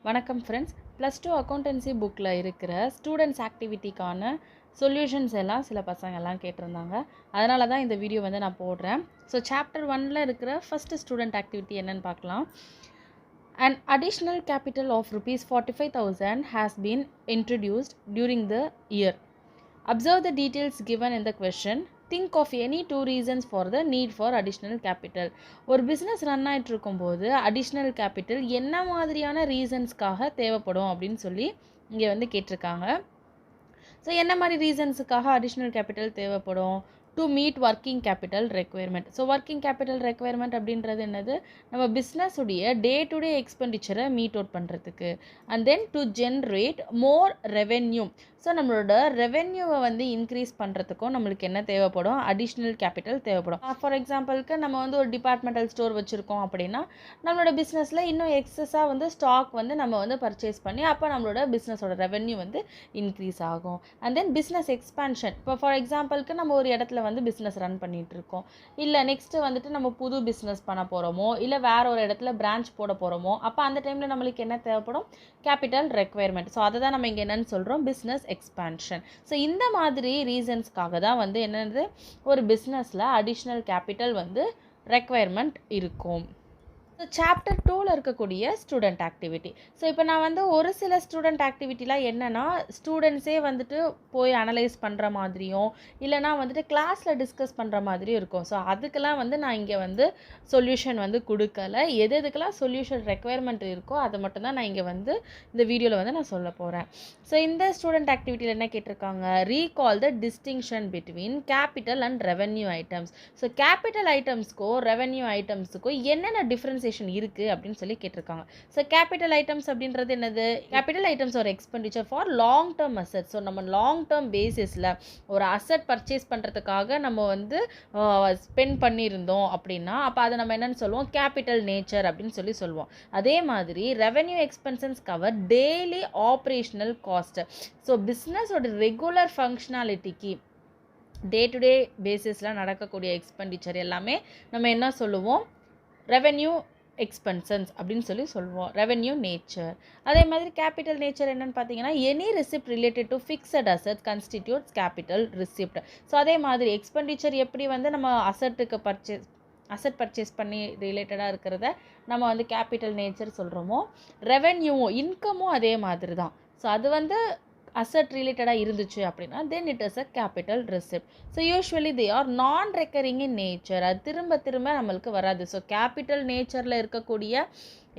வணக்கம் friends. +2 accountancy புக்கில் இருக்கிற ஸ்டூடெண்ட்ஸ் ஆக்டிவிட்டிக்கான சொல்யூஷன்ஸ் எல்லாம் சில பசங்கள்லாம் கேட்டிருந்தாங்க. அதனால தான் இந்த வீடியோ நான் போடுறேன். ஸோ சாப்டர் 1ல் இருக்கிற ஃபஸ்ட்டு ஸ்டூடெண்ட் ஆக்டிவிட்டி என்னன்னு பார்க்கலாம். An additional capital of rupees 45,000 has been introduced during the year. Observe the details given in the question. Think of any two reasons for the need for additional capital. ஒரு business run ஆகிட்டு இருக்கும்போது additional capital என்ன மாதிரியான ரீசன்ஸ்க்காக தேவைப்படும் அப்படின்னு சொல்லி இங்கே கேட்டிருக்காங்க. ஸோ என்ன மாதிரி ரீசன்ஸுக்காக அடிஷ்னல் கேபிட்டல் தேவைப்படும்? To meet working capital requirement. So working capital requirement அப்படின்றது என்னது? நம்ம பிஸ்னஸுடைய டே டு டே எக்ஸ்பெண்டிச்சரை மீட் அவுட் பண்ணுறதுக்கு. And then to generate more revenue. So நம்மளோட ரெவென்யூவை இன்க்ரீஸ் பண்ணுறதுக்கும் நம்மளுக்கு என்ன தேவைப்படும்? அடிஷ்னல் கேபிட்டல் தேவைப்படும். ஃபார் எக்ஸாம்பிளுக்கு நம்ம ஒரு டிபார்ட்மெண்டல் ஸ்டோர் வச்சுருக்கோம் அப்படின்னா நம்மளோட பிஸ்னஸில் இன்னும் எக்ஸஸாக ஸ்டாக் நம்ம பர்ச்சேஸ் பண்ணி அப்போ நம்மளோட பிஸ்னஸோட ரெவென்யூ இன்க்ரீஸ் ஆகும். And then business expansion. இப்போ ஃபார் எக்ஸாம்பிளுக்கு நம்ம ஒரு இடத்துல பிஸ்னஸ் ரன் பண்ணிட்டு இருக்கோம், இல்லை நெக்ஸ்ட்டு நம்ம புது பிஸ்னஸ் பண்ண போகிறோமோ, இல்லை வேற ஒரு இடத்துல பிரான்ச் போட போகிறோமோ, அப்போ அந்த டைமில் நம்மளுக்கு என்ன தேவைப்படும்? Capital requirement. ஸோ அதை தான் நம்ம இங்கே என்னென்னு சொல்கிறோம்? Business expansion. ஸோ இந்த மாதிரி ரீசன்ஸ்க்காக தான் என்னது ஒரு பிஸ்னஸில் அடிஷ்னல் கேபிட்டல் ரெக்குயர்மெண்ட் இருக்கும். ஸோ சாப்டர் 2ல் இருக்கக்கூடிய ஸ்டூடெண்ட் ஆக்டிவிட்டி. ஸோ இப்போ நான் ஒரு சில ஸ்டூடெண்ட் ஆக்டிவிட்டிலாம் என்னென்னா ஸ்டூடெண்ட்ஸே போய் அனலைஸ் பண்ணுற மாதிரியும் இல்லைனா கிளாஸில் டிஸ்கஸ் பண்ணுற மாதிரியும் இருக்கும். ஸோ அதுக்கெல்லாம் நான் இங்கே சொல்யூஷன் கொடுக்கல. எதுக்கெல்லாம் சொல்யூஷன் ரெக்குயர்மெண்ட் இருக்கோ அதை மட்டும்தான் நான் இங்கே இந்த வீடியோவில் நான் சொல்ல போகிறேன். ஸோ இந்த ஸ்டூடெண்ட் ஆக்டிவிட்டியில் என்ன கேட்டிருக்காங்க? Recall the distinction between capital and revenue items. So capital ஐட்டம்ஸ்க்கும் ரெவென்யூ ஐட்டம்ஸுக்கும் என்னென்ன டிஃப்ரென்ஸ் இருக்கு அப்படின்னு சொல்லி கேட்டிருக்காங்க. ஸோ கேபிட்டல் ஐட்டம்ஸ் அப்படின்றது என்னது? கேபிட்டல் ஐட்டம்ஸ் ஒரு expenditure for long term asset. So நம்ம லாங் டேர்ம் பேசிஸில் ஒரு அசெட் பர்ச்சேஸ் பண்ணுறதுக்காக நம்ம ஸ்பெண்ட் பண்ணியிருந்தோம் அப்படின்னா அப்போ அதை நம்ம என்னன்னு சொல்லுவோம்? கேபிட்டல் நேச்சர் அப்படின்னு சொல்லி சொல்லுவோம். அதே மாதிரி revenue expenses cover daily operational cost. So பிஸ்னஸோட ரெகுலர் ஃபங்க்ஷனாலிட்டிக்கு டே டு டே பேசிஸில் நடக்கக்கூடிய எக்ஸ்பெண்டிச்சர் எல்லாமே நம்ம என்ன சொல்லுவோம்? ரெவென்யூ எக்ஸ்பென்சன்ஸ் அப்படின்னு சொல்லி சொல்லுவோம். Revenue nature. அதே மாதிரி கேபிட்டல் நேச்சர் என்னன்னு பார்த்தீங்கன்னா any receipt related to fixed asset constitutes capital receipt. So அதே மாதிரி எக்ஸ்பெண்டிச்சர் எப்படி நம்ம அசெட் பர்ச்சேஸ் பண்ணி ரிலேட்டடாக இருக்கிறத நம்ம கேபிட்டல் நேச்சர் சொல்கிறோமோ, ரெவென்யூவும் இன்கமும் அதே மாதிரி தான். ஸோ அது அசெட் ரிலேட்டடாக இருந்துச்சு அப்படின்னா then it is a capital receipt. So usually they are நான் ரெக்கரிங் இன் நேச்சர். அது திரும்ப நம்மளுக்கு வராது. ஸோ கேபிட்டல் நேச்சரில் இருக்கக்கூடிய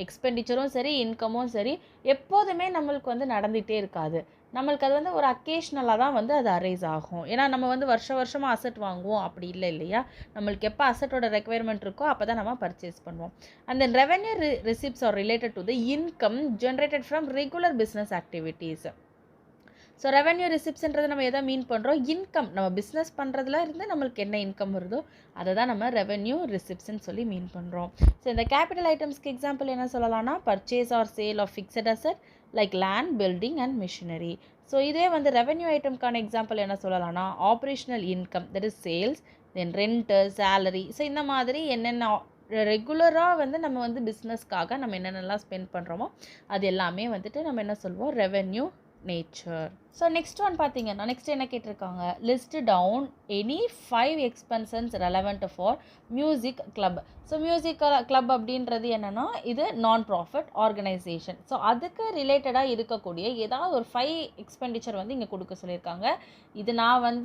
எக்ஸ்பெண்டிச்சரும் சரி இன்கமும் சரி எப்போதுமே நம்மளுக்கு நடந்துகிட்டே இருக்காது. நம்மளுக்கு அது ஒரு அக்கேஷ்னலாக தான் அது அரைஸ் ஆகும். ஏன்னா நம்ம வருஷமாக அசெட் வாங்குவோம் அப்படி இல்லை இல்லையா? நம்மளுக்கு எப்போ அசெட்டோட ரெக்குயர்மெண்ட் இருக்கோ அப்போ தான் நம்ம பர்ச்சேஸ் பண்ணுவோம். And then revenue receipts are related to the income generated from regular business activities. So revenue ரிசிப்ட்ஸ்ன்றது நம்ம எதை மீன் பண்ணுறோம்? இன்கம். நம்ம பிஸ்னஸ் பண்ணுறதுல இருந்து நம்மளுக்கு என்ன இன்கம் வருதோ அதை தான் நம்ம ரெவென்யூ ரிசிப்ட்ஸ்ன்னு சொல்லி மீன் பண்ணுறோம். ஸோ இந்த கேபிட்டல் ஐட்டம்ஸ்க்கு எக்ஸாம்பிள் என்ன சொல்லலாம்னா purchase or sale of fixed asset like land, building and machinery. So இதே ரெவென்யூ ஐட்டம்க்கான எக்ஸாம்பிள் என்ன சொல்லலாம்னா operational income, that is sales, then rent, salary. So இந்த மாதிரி என்னென்ன ரெகுலராக நம்ம பிஸ்னஸ்க்காக நம்ம என்னென்னலாம் ஸ்பெண்ட் பண்ணுறோமோ அது எல்லாமே நம்ம என்ன சொல்லுவோம்? Revenue nature. So next one பார்த்தீங்கன்னா நெக்ஸ்ட் என்ன கேட்டிருக்காங்க? List down any 5 expenses relevant for music club. So music club அப்படின்றது என்னென்னா இது நான் ப்ராஃபிட் ஆர்கனைசேஷன். ஸோ அதுக்கு ரிலேட்டடாக இருக்கக்கூடிய ஏதாவது ஒரு 5 எக்ஸ்பெண்டிச்சர் இங்கே கொடுக்க சொல்லியிருக்காங்க. இது நான்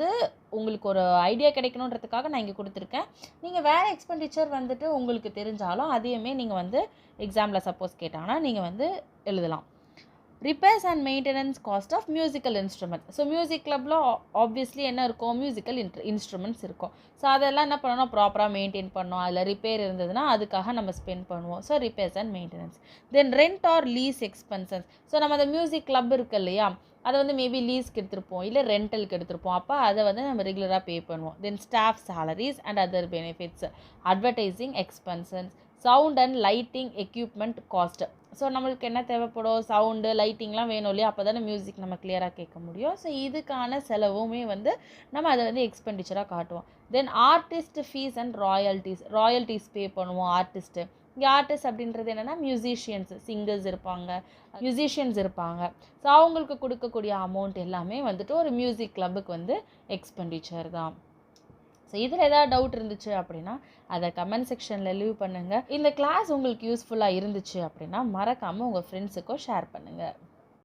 உங்களுக்கு ஒரு ஐடியா கிடைக்கணுன்றதுக்காக நான் இங்கே கொடுத்துருக்கேன். நீங்கள் வேறு எக்ஸ்பெண்டிச்சர் உங்களுக்கு தெரிஞ்சாலும் அதையுமே நீங்கள் எக்ஸாமில் சப்போஸ் கேட்டாங்கன்னா நீங்கள் எழுதலாம். Repairs and maintenance cost of musical instrument. So music கிளப்பில் ஆப்வியஸ்லி என்ன இருக்கும்? மியூசிக்கல் இன்ஸ்ட்ருமெண்ட்ஸ் இருக்கும். ஸோ அதெல்லாம் என்ன பண்ணணும்? ப்ராப்பராக மெயின்டைன் பண்ணணும். அதில் ரிப்பேர் இருந்ததுன்னா அதுக்காக நம்ம ஸ்பெண்ட் பண்ணுவோம். So repairs and maintenance. Then rent or lease expenses. So நம்ம அந்த மியூசிக் கிளப் இருக்குது இல்லையா, அதை மேபி லீஸ்க்கு எடுத்துருப்போம் இல்லை ரெண்டலுக்கு எடுத்துருப்போம். அப்போ அதை நம்ம ரெகுலராக பே பண்ணுவோம். Then staff salaries and other benefits, advertising expenses, sound and lighting equipment cost. So நம்மளுக்கு என்ன தேவைப்படும்? சவுண்டு லைட்டிங்லாம் வேணும் இல்லையா? அப்போ தானே மியூசிக் நம்ம கிளியராக கேட்க முடியும். ஸோ இதுக்கான செலவுமே நம்ம அதை எக்ஸ்பெண்டிச்சராக காட்டுவோம். தென் ஆர்டிஸ்ட் ஃபீஸ் அண்ட் ராயல்ட்டிஸ் பே பண்ணுவோம் ஆர்டிஸ்ட்டு. இங்கே ஆர்டிஸ்ட் அப்படின்றது என்னென்னா மியூசிஷியன்ஸ், சிங்கர்ஸ் இருப்பாங்க, மியூசிஷியன்ஸ் இருப்பாங்க. ஸோ அவங்களுக்கு கொடுக்கக்கூடிய அமௌண்ட் எல்லாமே வந்துட்டு ஒரு மியூசிக் கிளப்புக்கு வந்து எக்ஸ்பெண்டிச்சர் தான். ஸோ இதில் ஏதாவது டவுட் இருந்துச்சு அப்படின்னா அதை கமெண்ட் செக்ஷனில் லீவ் பண்ணுங்கள். இந்த கிளாஸ் உங்களுக்கு யூஸ்ஃபுல்லாக இருந்துச்சு அப்படின்னா மறக்காமல் உங்கள் ஃப்ரெண்ட்ஸுக்கும் ஷேர் பண்ணுங்கள்.